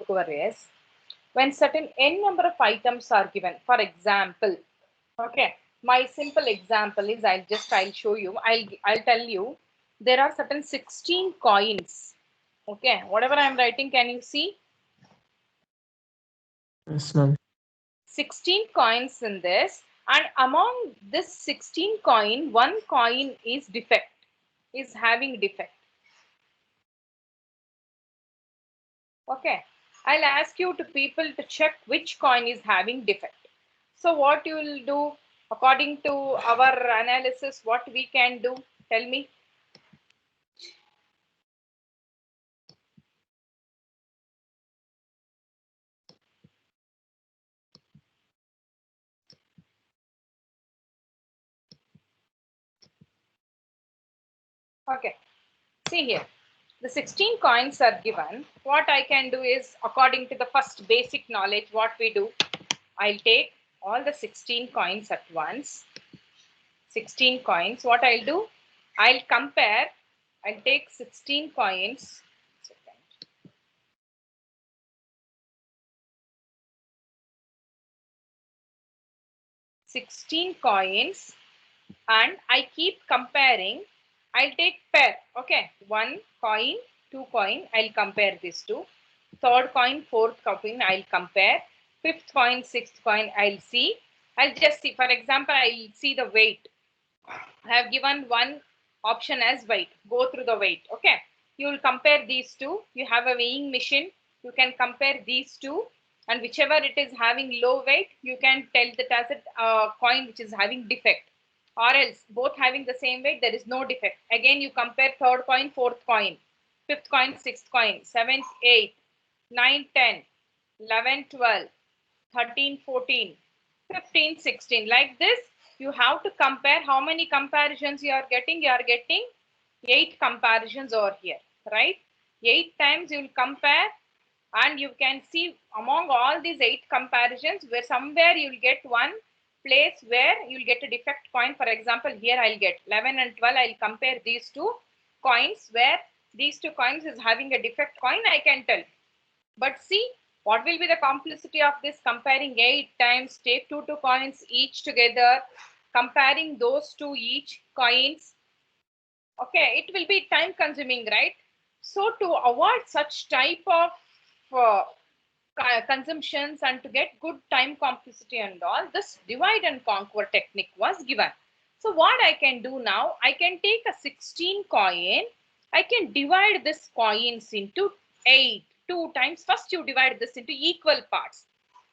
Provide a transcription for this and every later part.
occur is when certain n number of items are given. For example, okay, my simple example is I'll show you. I'll tell you there are certain 16 coins. Okay, whatever I'm writing, can you see? Yes, ma'am. 16 coins in this, and among this 16 coin, one coin is defect, is having defect. Okay, I'll ask you to people to check which coin is having defect. So what you will do according to our analysis, what we can do? Tell me. Okay, see here. The 16 coins are given. What I can do is, according to the first basic knowledge, what we do, I'll take all the 16 coins at once. 16 coins. What I'll do, I'll compare. I'll take 16 coins. 16 coins, and I keep comparing. I'll take pair. Okay, one coin, two coin, I'll compare these two. Third coin, fourth coin, I'll compare. Fifth coin, sixth coin, I'll see. I'll just see. For example, I'll see the weight. I have given one option as weight. Go through the weight. Okay, you will compare these two. You have a weighing machine. You can compare these two, and whichever it is having low weight, you can tell that as a coin which is having defect. Or else both having the same weight, there is no defect. Again, you compare third coin, fourth coin, fifth coin, sixth coin, seventh, eighth, 9, 10, 11, 12, 13, 14, 15, 16. Like this, you have to compare. How many comparisons you are getting? You are getting 8 comparisons over here, right? 8 times you will compare, and you can see among all these 8 comparisons where somewhere you will get one place where you will get a defect coin. For example, here I'll get 11 and 12. I'll compare these two coins where these two coins is having a defect coin, I can tell. But see, what will be the complexity of this? Comparing 8 times, take two coins each together, comparing those two each coins. Okay, it will be time consuming, right? So to avoid such type of uh, consumptions and to get good time complexity and all, this divide and conquer technique was given. So what I can do now, I can take a 16 coin, I can divide this coins into 8. 2 times. First you divide this into equal parts.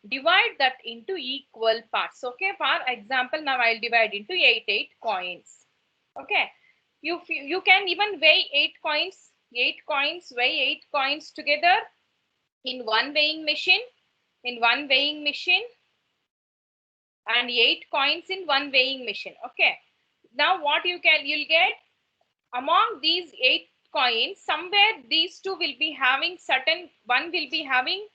Divide that into equal parts. Okay, for example, now I'll divide into 8 coins. Okay, you can even weigh 8 coins. 8 coins, weigh 8 coins together in one weighing machine, and 8 coins in one weighing machine. Okay, now what you'll get among these 8 coins, somewhere these two will be having certain, one will be having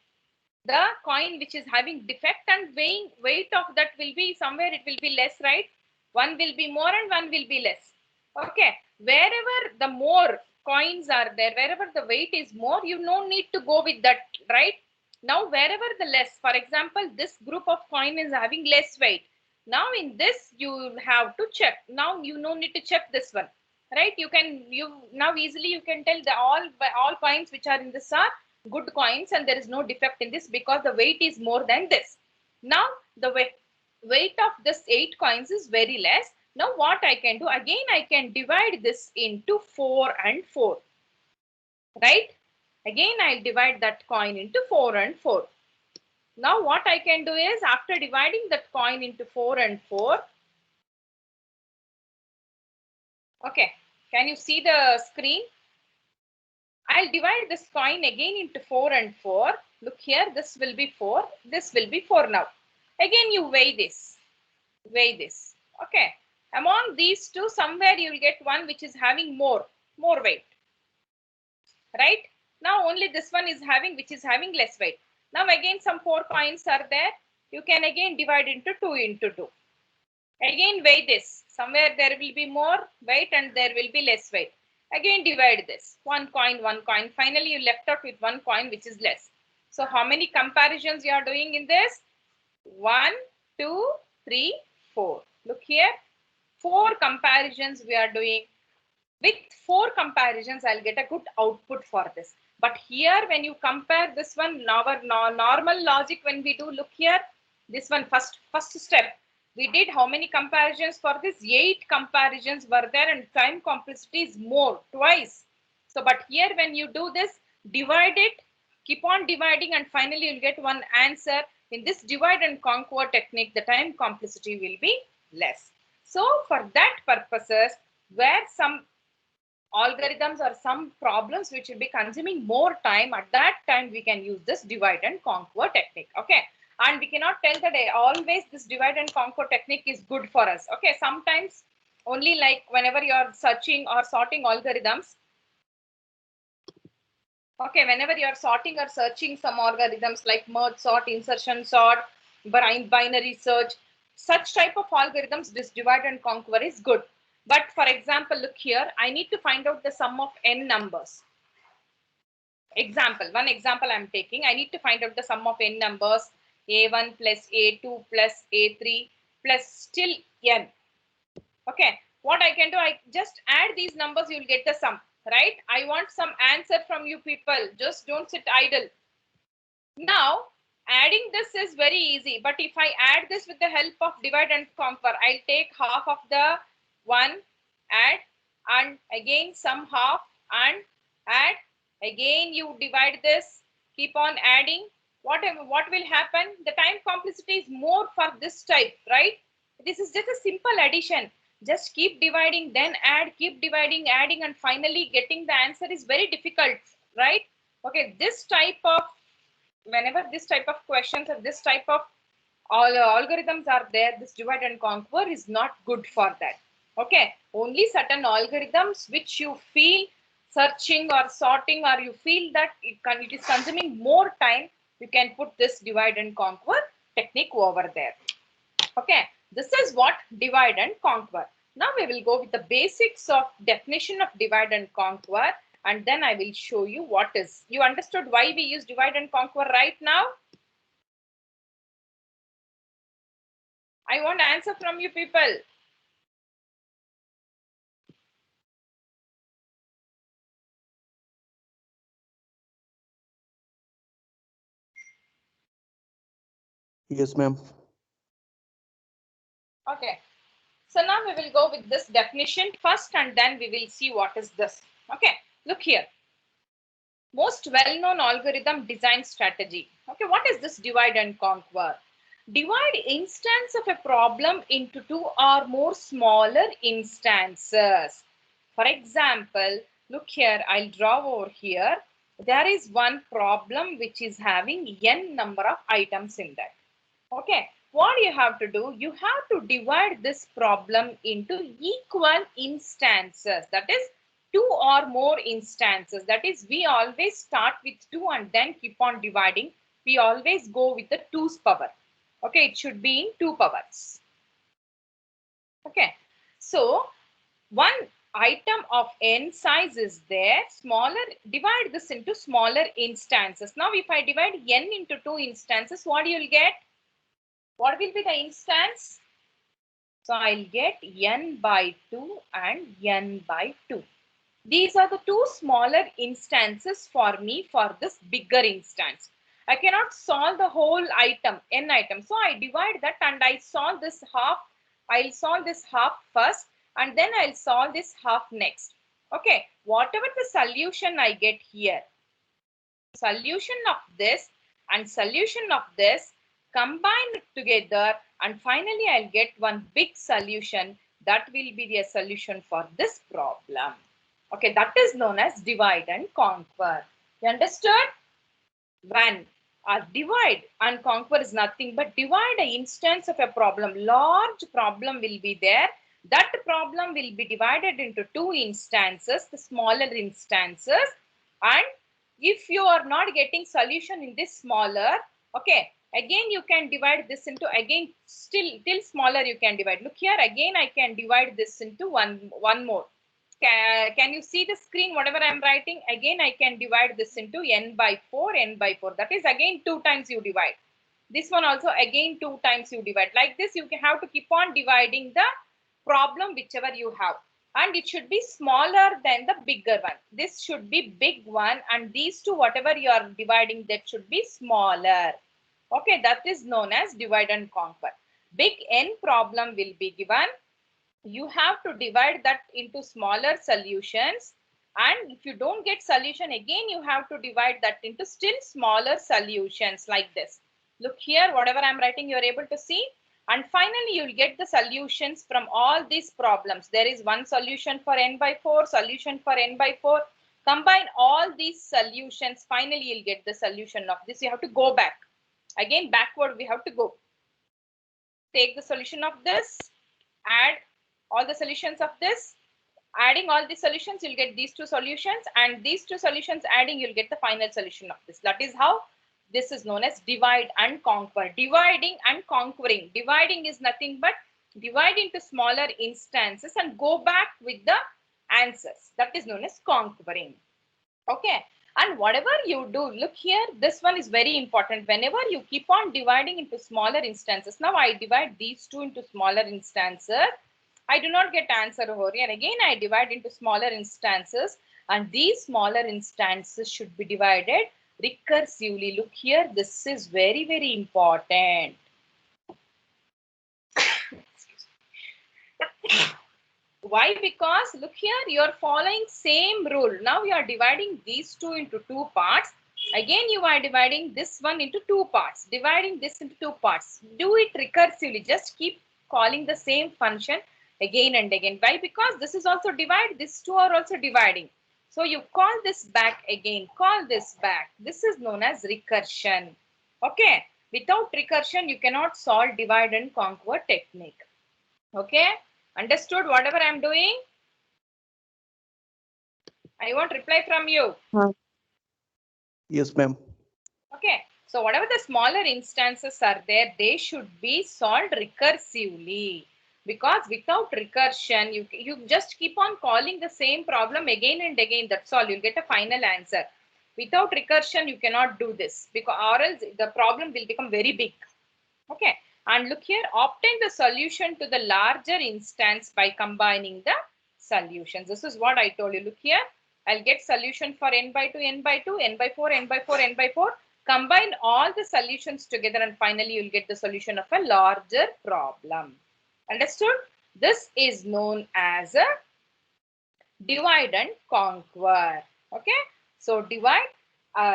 the coin which is having defect, and weight of that will be somewhere, it will be less, right? One will be more and one will be less. Okay, wherever the more coins are there, wherever the weight is more, you no need to go with that, right? Now wherever the less, for example, this group of coin is having less weight, now in this you have to check. Now you no need to check this one, right? You now easily you can tell the all coins which are in this are good coins, and there is no defect in this because the weight is more than this. Now the weight of this 8 coins is very less. Now what I can do, again I can divide this into 4 and 4, right? Again I'll divide that coin into 4 and 4. Now what I can do is, after dividing that coin into 4 and 4, okay, can you see the screen? I'll divide this coin again into 4 and 4. Look here, this will be 4, this will be 4 now. Again you weigh this. Okay. Among these two, somewhere you will get one which is having more weight. Right? Now only this one is having, which is having less weight. Now again some 4 coins are there. You can again divide into 2 into 2. Again weigh this. Somewhere there will be more weight and there will be less weight. Again divide this. One coin. Finally you left out with one coin which is less. So how many comparisons you are doing in this? 1, 2, 3, 4. Look here. 4 comparisons we are doing. With 4 comparisons, I'll get a good output for this. But here, when you compare this one, our normal logic, when we do, look here, this one first step, we did how many comparisons for this? 8 comparisons were there, and time complexity is more, twice. So, but here when you do this, divide it, keep on dividing, and finally you'll get one answer. In this divide and conquer technique, the time complexity will be less. So for that purposes, where some algorithms or some problems which will be consuming more time, at that time we can use this divide and conquer technique. Okay, and we cannot tell that always this divide and conquer technique is good for us. Okay, sometimes only like whenever you are searching or sorting algorithms. Okay, whenever you are sorting or searching some algorithms like merge sort, insertion sort, binary search, such type of algorithms, this divide and conquer is good. But for example, look here, I need to find out the sum of n numbers. One example I'm taking, I need to find out the sum of n numbers, a1 plus a2 plus a3 plus still n. Okay, what I can do, I just add these numbers, you'll get the sum, right? I want some answer from you people. Just don't sit idle. Now, adding this is very easy, but if I add this with the help of divide and conquer, I'll take half of the one, add, and again some half, and add, again you divide this, keep on adding. What will happen? The time complexity is more for this type, right? This is just a simple addition. Just keep dividing, then add, keep dividing, adding, and finally getting the answer is very difficult, right? Okay, this type of, whenever this type of questions or this type of algorithms are there, this divide and conquer is not good for that. Okay, only certain algorithms which you feel searching or sorting, or you feel that it is consuming more time, you can put this divide and conquer technique over there. Okay, this is what divide and conquer. Now we will go with the basics of definition of divide and conquer, and then I will show you what is. You understood why we use divide and conquer right now? I want answer from you people. Yes, ma'am. Okay, so now we will go with this definition first, and then we will see what is this. Okay, look here. Most well-known algorithm design strategy. Okay, what is this divide and conquer? Divide instance of a problem into 2 or more smaller instances. For example, look here, I'll draw over here. There is one problem which is having n number of items in that. Okay, what you have to do, you have to divide this problem into equal instances, that is 2 or more instances. That is, we always start with 2 and then keep on dividing. We always go with the 2's power. Okay, it should be in 2 powers. Okay, so one item of n size is there, smaller, divide this into smaller instances. Now if I divide n into 2 instances, what you'll get? What will be the instance? So I'll get n by 2 and n by 2. These are the 2 smaller instances for me for this bigger instance. I cannot solve the whole item, n item. So I divide that and I solve this half. I'll solve this half first and then I'll solve this half next. Okay, whatever the solution I get here, solution of this and solution of this combined together, and finally I'll get one big solution that will be the solution for this problem. Okay, that is known as divide and conquer. You understood? When divide and conquer is nothing but divide an instance of a problem. Large problem will be there. That problem will be divided into 2 instances, the smaller instances. And if you are not getting solution in this smaller, okay, again you can divide this into, again still till smaller you can divide. Look here, again I can divide this into one more. Can you see the screen? Whatever I'm writing, again I can divide this into n by 4, n by 4. That is again 2 times you divide. This one also again 2 times you divide. Like this, you have to keep on dividing the problem whichever you have. And it should be smaller than the bigger one. This should be big one, and these two, whatever you are dividing, that should be smaller. Okay, that is known as divide and conquer. Big N problem will be given. You have to divide that into smaller solutions, and if you don't get solution, again you have to divide that into still smaller solutions like this. Look here, whatever I'm writing, you're able to see. And finally you'll get the solutions from all these problems. There is one solution for n by 4, solution for n by 4. Combine all these solutions, finally you'll get the solution of this. You have to go back again, backward we have to go. Take the solution of this, add all the solutions of this. Adding all the solutions, you'll get these two solutions, and these two solutions adding, you'll get the final solution of this. That is how this is known as divide and conquer. Dividing and conquering. Dividing is nothing but divide into smaller instances and go back with the answers. That is known as conquering. Okay. And whatever you do, look here, this one is very important. Whenever you keep on dividing into smaller instances, now I divide these two into smaller instances, I do not get answer over here. Again, I divide into smaller instances, and these smaller instances should be divided recursively. Look here, this is very, very important. Why? Because look here, you are following same rule. Now you are dividing these two into two parts. Again, you are dividing this one into two parts, dividing this into two parts. Do it recursively. Just keep calling the same function again and again. Why? Because this is also divide, these two are also dividing. So you call this back again, call this back. This is known as recursion. Okay. Without recursion, you cannot solve divide and conquer technique. Okay. Understood whatever I am doing? I want reply from you. Yes, ma'am. Okay. So whatever the smaller instances are there, they should be solved recursively. Because without recursion, you just keep on calling the same problem again and again. That's all. You'll get a final answer. Without recursion, you cannot do this, because or else the problem will become very big. Okay. And look here, obtain the solution to the larger instance by combining the solutions. This is what I told you. Look here, I'll get solution for n by 2, n by 2, n by 4, n by 4, n by 4. Combine all the solutions together, and finally you'll get the solution of a larger problem. Understood? This is known as a divide and conquer. Okay. So divide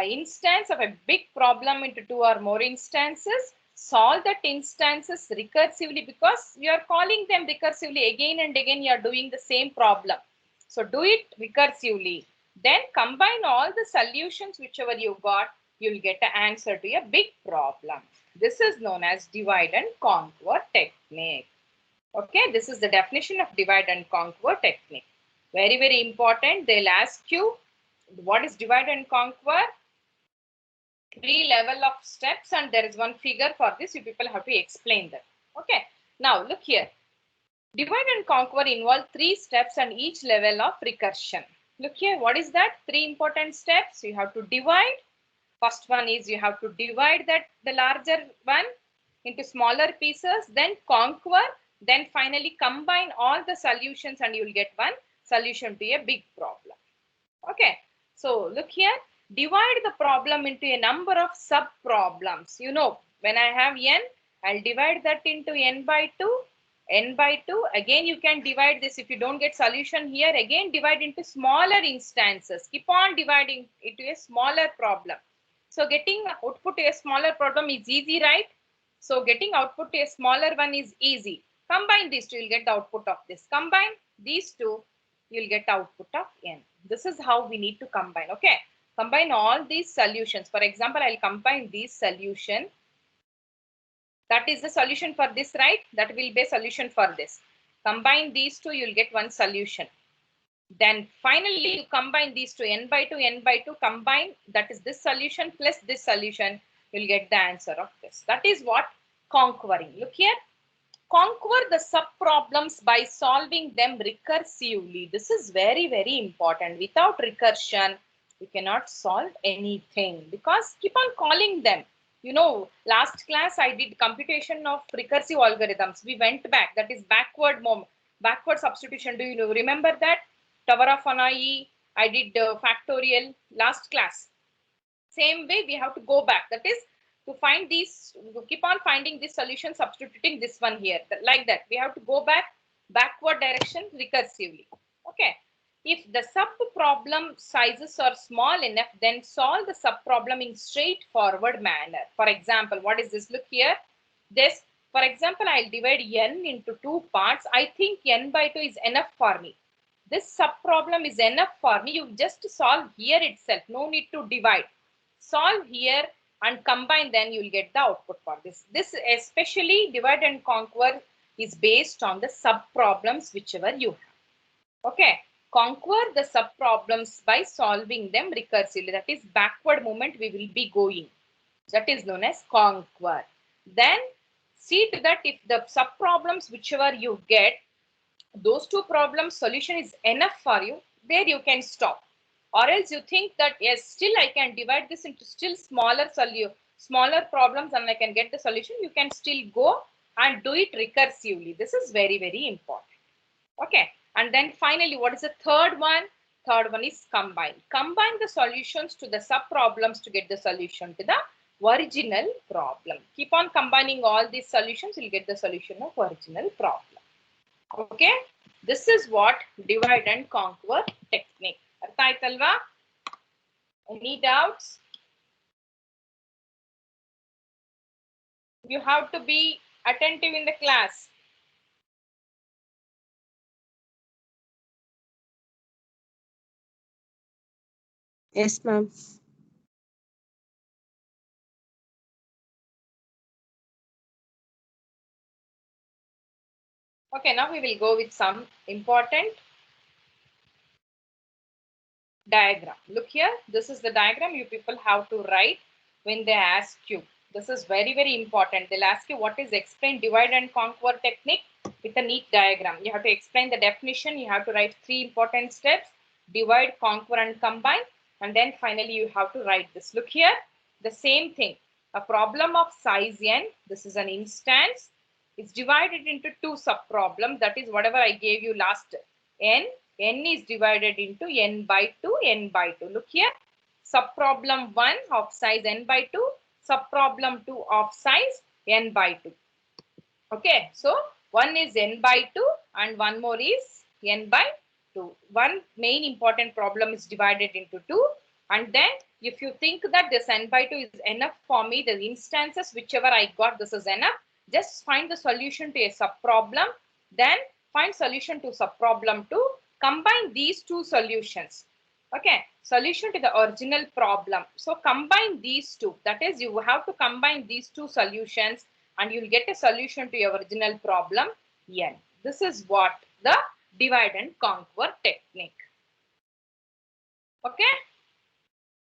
instance of a big problem into two or more instances. Solve that instances recursively, because you are calling them recursively again and again. You are doing the same problem. So do it recursively. Then combine all the solutions whichever you got. You'll get an answer to a big problem. This is known as divide and conquer technique. Okay, this is the definition of divide and conquer technique. Very, very important. They'll ask you what is divide and conquer. 3 level of steps, and there is one figure for this. You people have to explain that. Okay. Now look here. Divide and conquer involve 3 steps and each level of recursion. Look here. What is that? 3 important steps. You have to divide. First one is you have to divide the larger one into smaller pieces, then conquer, then finally combine all the solutions, and you will get one solution to a big problem. Okay. So look here. Divide the problem into a number of sub problems. You know, when I have n, I'll divide that into n by 2, n by 2. Again, you can divide this. If you don't get solution here, again divide into smaller instances. Keep on dividing into a smaller problem. So getting output to a smaller problem is easy, right? So getting output to a smaller one is easy. Combine these two, you'll get the output of this. Combine these two, you'll get output of n. This is how we need to combine. Okay. Combine all these solutions. For example, I'll combine these solution. That is the solution for this, right? That will be a solution for this. Combine these two, you'll get one solution. Then finally, you combine these two, n by 2, n by 2, combine, that is this solution plus this solution, you'll get the answer of this. That is what conquering. Look here. Conquer the sub-problems by solving them recursively. This is very, very important. Without recursion, you cannot solve anything because keep on calling them. You know, last class I did computation of recursive algorithms. We went back, that is backward substitution. Do you remember that? Tower of Hanai, I did factorial last class. Same way, we have to go back. That is to find these, to keep on finding this solution, substituting this one here. Like that, we have to go back, backward direction recursively. Okay. If the sub-problem sizes are small enough, then solve the sub-problem in straightforward manner. For example, what is this? Look here. This, for example, I'll divide n into two parts. I think n by 2 is enough for me. This sub-problem is enough for me. You just solve here itself. No need to divide. Solve here and combine, then you will get the output for this. This especially divide and conquer is based on the sub-problems whichever you have. Okay. Conquer the sub-problems by solving them recursively. That is backward movement we will be going. That is known as conquer. Then see to that if the sub-problems whichever you get, those two problems solution is enough for you, there you can stop. Or else you think that yes, still I can divide this into still smaller problems and I can get the solution, you can still go and do it recursively. This is very, very important. Okay. And then finally, what is the third one? Third one is combine. Combine the solutions to the sub problems to get the solution to the original problem. Keep on combining all these solutions, you'll get the solution of original problem. Okay, this is what divide and conquer technique. Artha aitalva? Any doubts? You have to be attentive in the class. Yes, ma'am. Okay, now we will go with some important diagram. Look here, this is the diagram you people have to write when they ask you. This is very, very important. They'll ask you what is explain divide and conquer technique with a neat diagram. You have to explain the definition. You have to write 3 important steps: divide, conquer, and combine. And then finally you have to write this. Look here, the same thing. A problem of size n, this is an instance, is divided into 2 sub-problems. That is whatever I gave you last n. N is divided into n by 2, n by 2. Look here, sub-problem 1 of size n by 2, sub-problem 2 of size n by 2. Okay, so one is n by 2 and one more is n by 2. One main important problem is divided into 2. And then if you think that this n by 2 is enough for me, the instances whichever I got, this is enough, just find the solution to a sub-problem, then find solution to sub-problem 2, combine these two solutions. Okay, solution to the original problem. So combine these two. That is, you have to combine these two solutions and you'll get a solution to your original problem n. This is what the divide and conquer technique. Okay.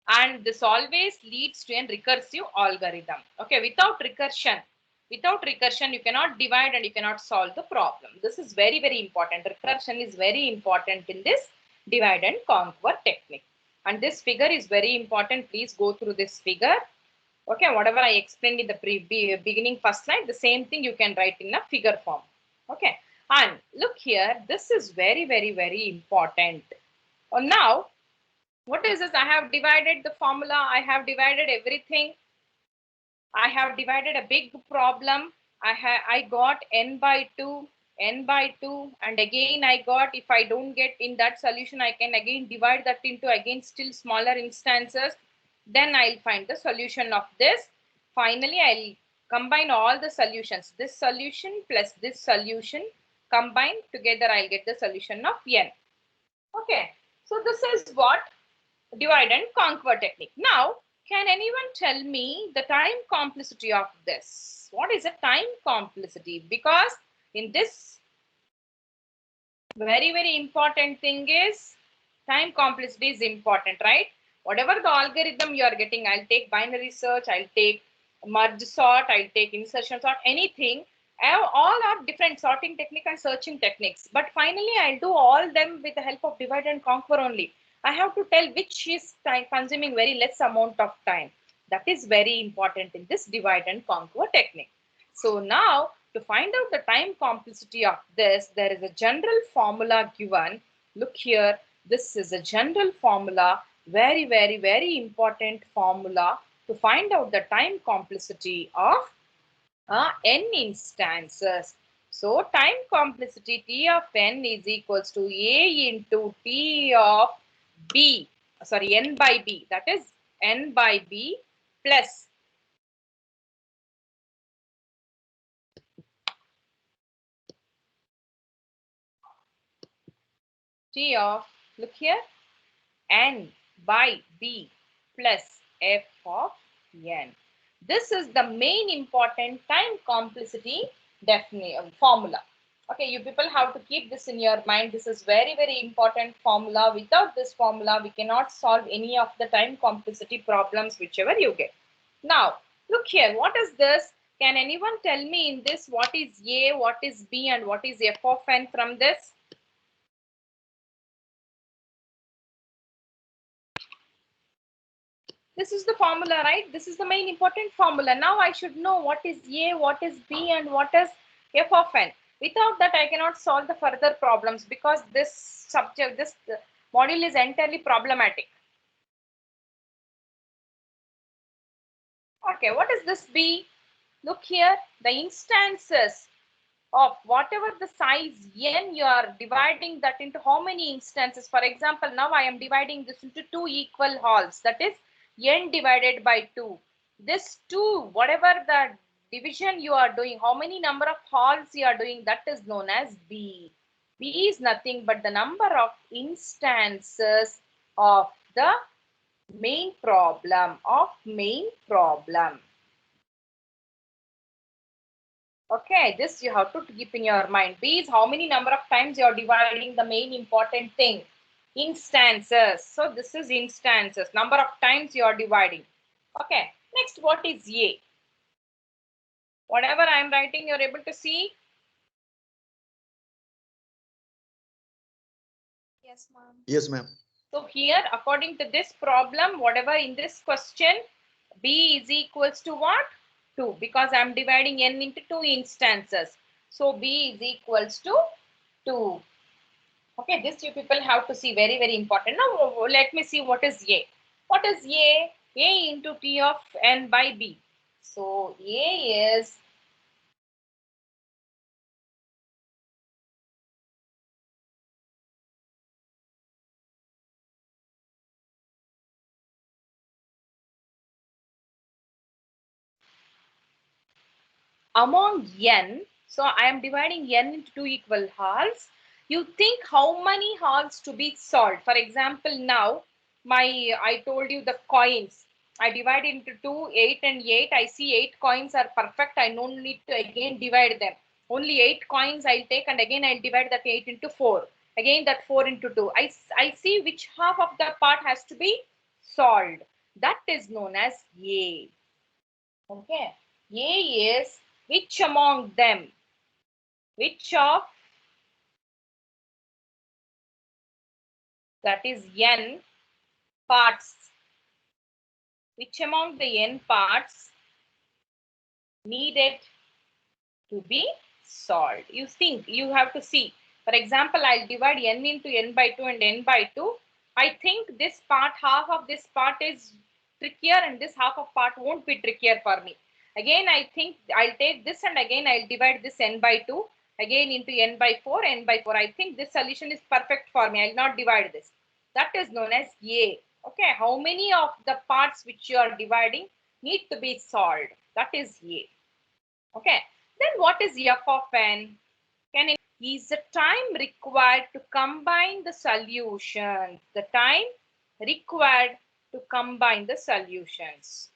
And this always leads to a recursive algorithm. Okay, without recursion, you cannot divide and you cannot solve the problem. This is very, very important. Recursion is very important in this divide and conquer technique. And this figure is very important. Please go through this figure. Okay, whatever I explained in the beginning first slide, the same thing you can write in a figure form. Okay, and look here, this is very, very, very important. Now, what is this? I have divided the formula. I have divided everything. I have divided a big problem. I got n by 2, and again I got, if I don't get in that solution, I can again divide that into again still smaller instances. Then I'll find the solution of this. Finally, I'll combine all the solutions. This solution plus this solution combined together, I'll get the solution of n. Okay, so this is what divide and conquer technique. Now, can anyone tell me the time complexity of this? What is a time complexity? Because in this, very, very important thing is time complexity is important, right? Whatever the algorithm you are getting, I'll take binary search, I'll take merge sort, I'll take insertion sort, anything. All are different sorting technique and searching techniques, but finally I'll do all them with the help of divide and conquer only. I have to tell which is time consuming very less amount of time. That is very important in this divide and conquer technique. So now to find out the time complexity of this, there is a general formula given. Look here, this is a general formula, very important formula to find out the time complexity of n instances. So time complexity T of n is equals to A into T of B, sorry, n by B, that is n by B plus T of, look here, n by B plus f of n. This is the main important time complexity formula. Okay, you people have to keep this in your mind. This is very important formula. Without this formula, we cannot solve any of the time complexity problems whichever you get. Now, look here. What is this? Can anyone tell me in this what is A, what is B, and what is f of n from this? This is the formula, right? This is the main important formula. Now I should know what is A, what is B, and what is f of n. Without that, I cannot solve the further problems because this subject, this module is entirely problematic. Okay, what is this B? Look here, the instances of whatever the size n, you are dividing that into how many instances. For example, now I am dividing this into two equal halves, that is n divided by 2. This 2, whatever the division you are doing, how many number of halves you are doing, that is known as B. B is nothing but the number of instances of the main problem, Okay, this you have to keep in your mind. B is how many number of times you are dividing the main important thing. Instances. So this is instances. Number of times you are dividing. Okay. Next, what is A? Whatever I am writing, you are able to see? Yes, ma'am. Yes, ma'am. So here, according to this problem, whatever in this question, B is equals to what? 2, because I am dividing n into 2 instances. So B is equals to 2. Okay, this you people have to see, very important. Now let me see what is A. What is A? A into T of n by B. So A is among n. So I am dividing n into two equal halves. You think how many halves to be solved? For example, now I told you the coins. I divide into 2, 8 and 8. I see 8 coins are perfect. I don't need to again divide them. Only 8 coins I'll take and again I'll divide that 8 into 4. Again that 4 into 2. I see which half of the part has to be solved. That is known as A. Okay. A is which among them? Which of, that is n parts, which among the n parts needed to be solved? You think, you have to see. For example, I'll divide n into n by 2 and n by 2. I think this part, half of this part is trickier and this half of part won't be trickier for me. Again, I think I'll take this and again I'll divide this n by 2 again into n by 4, n by 4. I think this solution is perfect for me. I'll not divide this. That is known as A. Okay, how many of the parts which you are dividing need to be solved? That is A. Okay, then what is f of n? Can it is the time required to combine the solutions. The time required to combine the solutions.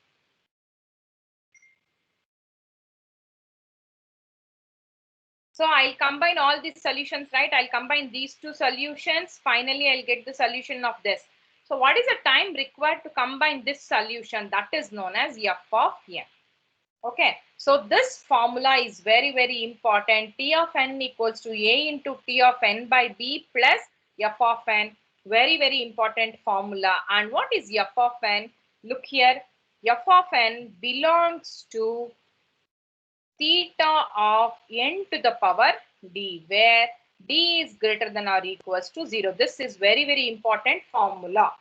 So I'll combine all these solutions, right? I'll combine these two solutions. Finally, I'll get the solution of this. So what is the time required to combine this solution? That is known as f of n. Okay, so this formula is very, very important. T of n equals to A into T of n by B plus f of n. Very, very important formula. And what is f of n? Look here, f of n belongs to theta of n to the power d, where d is greater than or equals to 0. This is very, very important formula.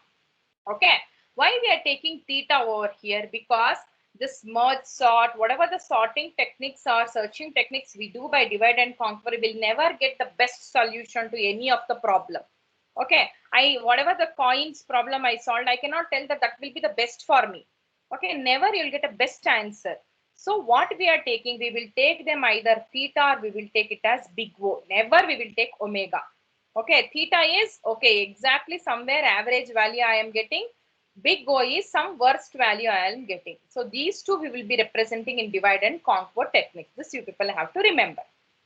Okay, why we are taking theta over here? Because this merge sort, whatever the sorting techniques or searching techniques we do by divide and conquer, will never get the best solution to any of the problem. Okay, whatever the coins problem I solved, I cannot tell that that will be the best for me. Okay, never you'll get a best answer. So what we are taking, we will take them either theta or we will take it as big O. Never we will take omega. Okay, theta is okay, exactly somewhere average value I am getting. Big O is some worst value I am getting. So these two we will be representing in divide and conquer technique. This you people have to remember.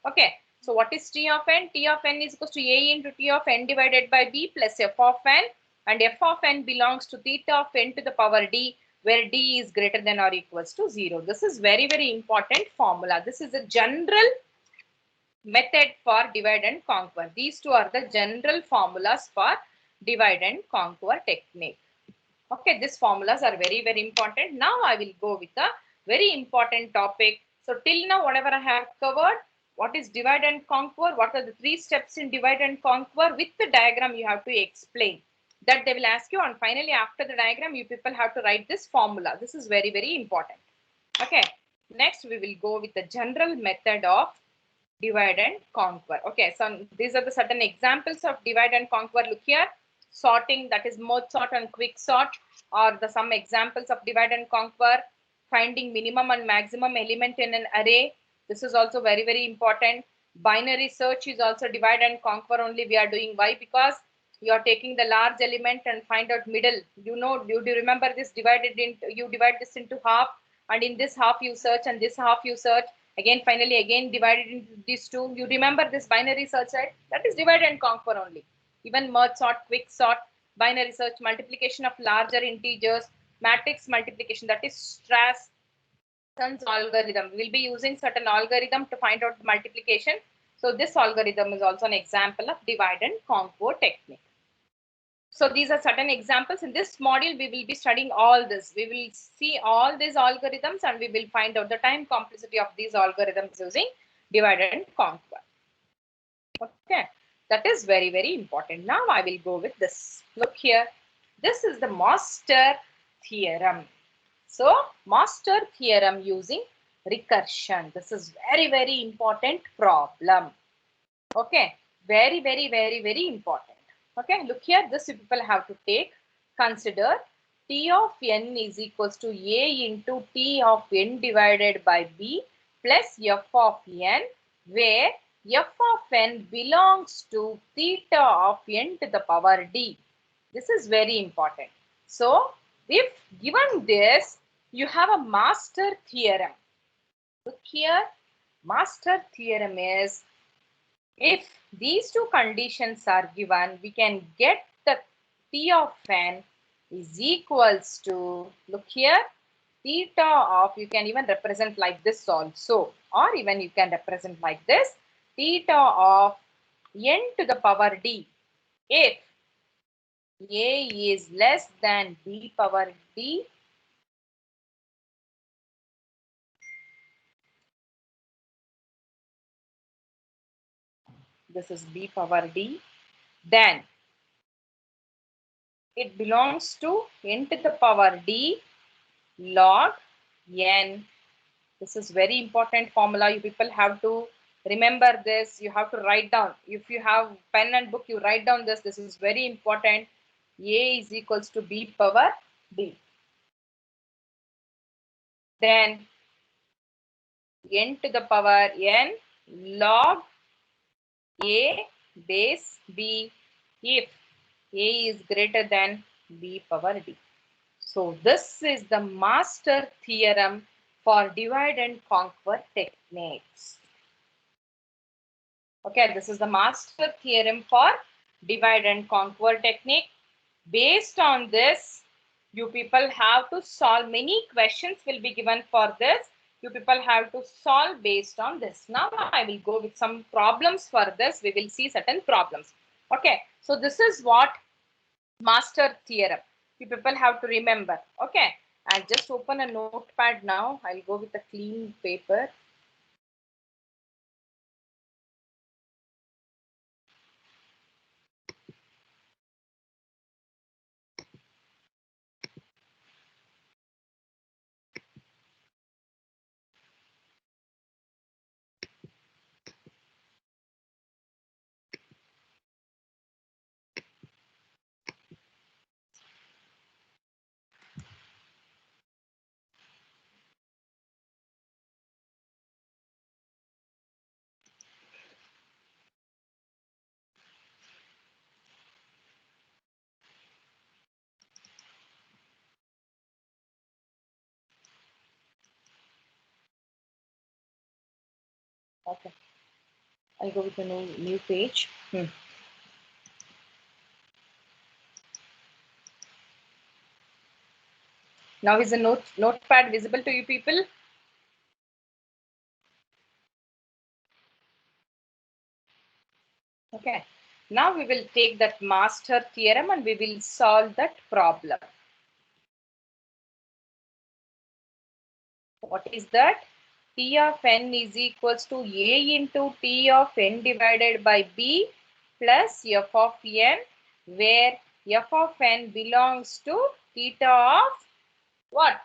Okay, so what is T of n? T of n is equal to A into T of n divided by B plus f of n, and f of n belongs to theta of n to the power d, where d is greater than or equals to 0. This is very, very important formula. This is a general method for divide and conquer. These two are the general formulas for divide and conquer technique. Okay, these formulas are very, very important. Now I will go with a very important topic. So till now, whatever I have covered, what is divide and conquer, what are the 3 steps in divide and conquer, with the diagram you have to explain. That they will ask you, and finally after the diagram you people have to write this formula. This is very, very important. Okay, next we will go with the general method of divide and conquer. Okay, so these are the certain examples of divide and conquer. Look here, sorting, that is merge sort and quick sort, or the some examples of divide and conquer. Finding minimum and maximum element in an array. This is also very, very important. Binary search is also divide and conquer only we are doing. Why? Because you are taking the large element and find out middle. You know, you do remember this divided into, you divide this into half, and in this half you search and this half you search. Again, finally, again divided into these two. You remember this binary search, right? That is divide and conquer only. Even merge sort, quick sort, binary search, multiplication of larger integers, matrix multiplication, that is Strasson's algorithm. We will be using certain algorithm to find out multiplication. So this algorithm is also an example of divide and conquer technique. So these are certain examples. In this module, we will be studying all this. We will see all these algorithms and we will find out the time complexity of these algorithms using divide and conquer. Okay, that is very, very important. Now I will go with this. Look here. This is the master theorem. So master theorem using recursion. This is very, very important problem. Okay, very, very, very, very important. Okay, look here, this you people have to take, consider T of n is equals to A into T of n divided by B plus f of n, where f of n belongs to theta of n to the power d. This is very important. So, if given this, you have a master theorem. Look here, master theorem is, if these two conditions are given, we can get the T of n is equals to, look here, theta of, you can even represent like this also, or even you can represent like this, theta of n to the power d, if a is less than b power d, this is b power d, then it belongs to n to the power d log n. This is very important formula. You people have to remember this. You have to write down. If you have pen and book, you write down this. This is very important. A is equals to b power d. Then n to the power n log a base b if a is greater than b power d. So this is the master theorem for divide and conquer techniques. Okay, this is the master theorem for divide and conquer technique. Based on this, you people have to solve, many questions will be given for this. you people have to solve based on this. Now I will go with some problems for this. We will see certain problems. Okay, so this is what master theorem. You people have to remember. Okay, I'll just open a notepad now. I'll go with a clean paper. Okay, I'll go with a new page. Now is the notepad visible to you people? Okay, now we will take that master theorem and we will solve that problem. What is that? T of n is equals to A into T of n divided by B plus f of n, where f of n belongs to theta of what?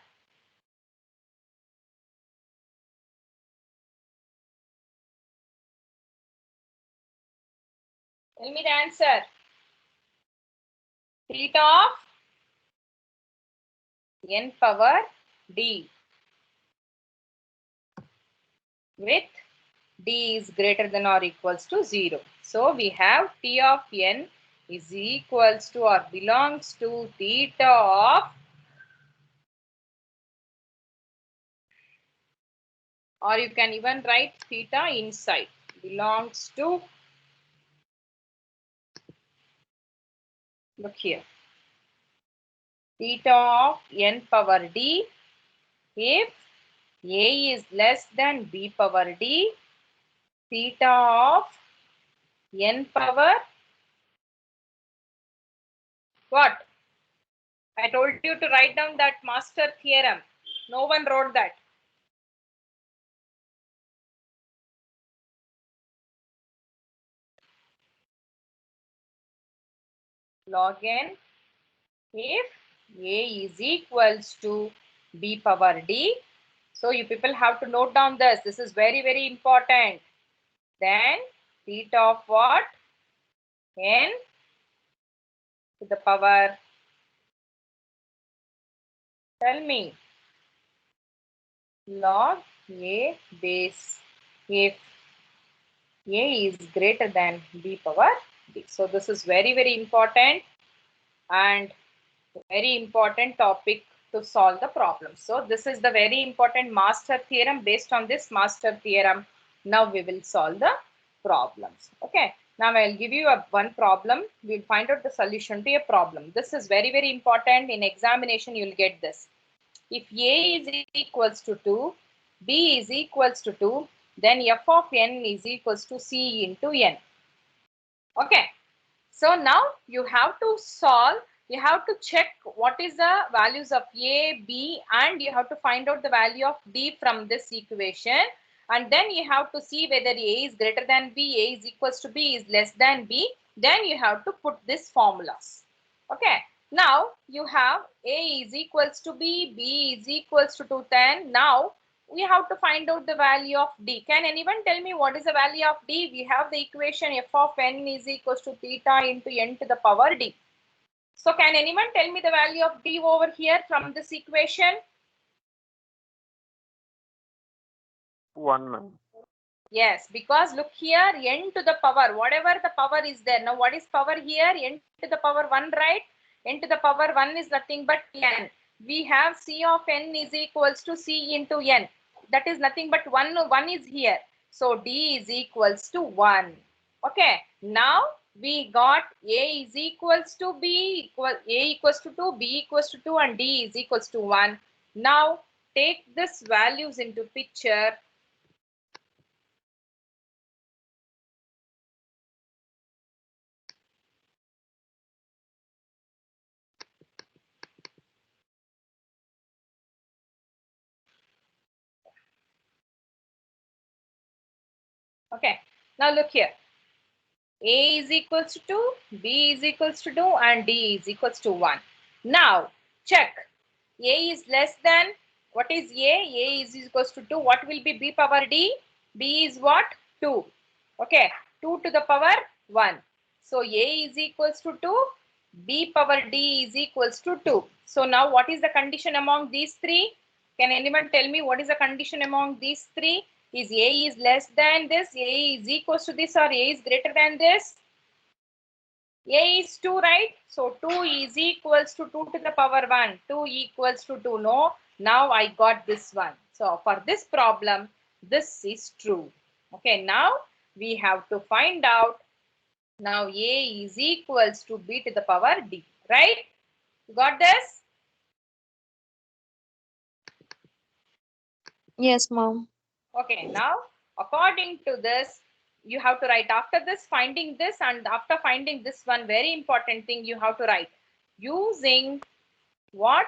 Tell me the answer. Theta of n power d, with d is greater than or equals to 0. So we have T of n is equals to or belongs to theta of, or you can even write theta inside, belongs to, look here, theta of n power d if a is less than b power d, theta of n power what? I told you to write down that master theorem. No one wrote that. Log n if a is equals to b power d. So you people have to note down this. This is very, very important. Then theta of what? N to the power, tell me, log a base if a is greater than b power d. So this is very, very important and very important topic to solve the problem. So this is the very important master theorem. Based on this master theorem, now we will solve the problems. Okay, now I'll give you one problem. We'll find out the solution to a problem. This is very, very important. In examination you'll get this. If a is equals to 2, b is equals to 2, then f of n is equals to c into n. Okay, so now you have to solve, you have to check what is the values of a, b, and you have to find out the value of d from this equation, and then you have to see whether a is greater than b, a is equals to b, is less than b. Then you have to put these formulas. Okay, now you have a is equals to b, b is equals to 210. Now we have to find out the value of d. Can anyone tell me what is the value of d? We have the equation f of n is equals to theta into n to the power d. So can anyone tell me the value of d over here from this equation? 1, ma'am. Yes, because look here, n to the power, whatever the power is there. Now what is power here? N to the power 1, right? N to the power 1 is nothing but n. We have c of n is equals to c into n. That is nothing but 1 is here. So d is equals to 1. Okay, now we got a is equals to b, a equals to 2, b equals to 2, and d is equals to 1. Now take this values into picture. Okay, now look here. A is equals to 2, B is equals to 2, and D is equals to 1. Now, check. A is less than, what is A? A is equals to 2. What will be B power D? B is what? 2. Okay, 2 to the power 1. So, A is equals to 2. B power D is equals to 2. So, now what is the condition among these three? Can anyone tell me what is the condition among these three? Is A is less than this, A is equals to this, or A is greater than this? A is 2, right? So 2 is equals to 2 to the power 1. 2 equals to 2. No, now I got this one. So for this problem, this is true. Okay, now we have to find out. Now A is equals to B to the power D, right? You got this? Yes, ma'am. Okay, now according to this, you have to write after this finding this, and after finding this one very important thing you have to write using what?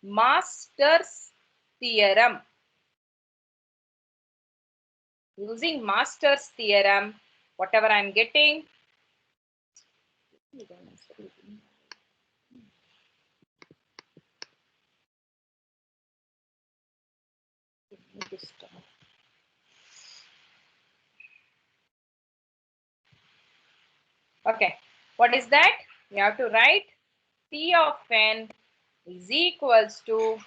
Master's theorem. Using Master's theorem, whatever I am getting. Okay, what is that? You have to write P of n is equals to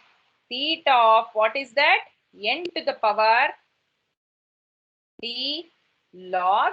theta of, what is that? N to the power d log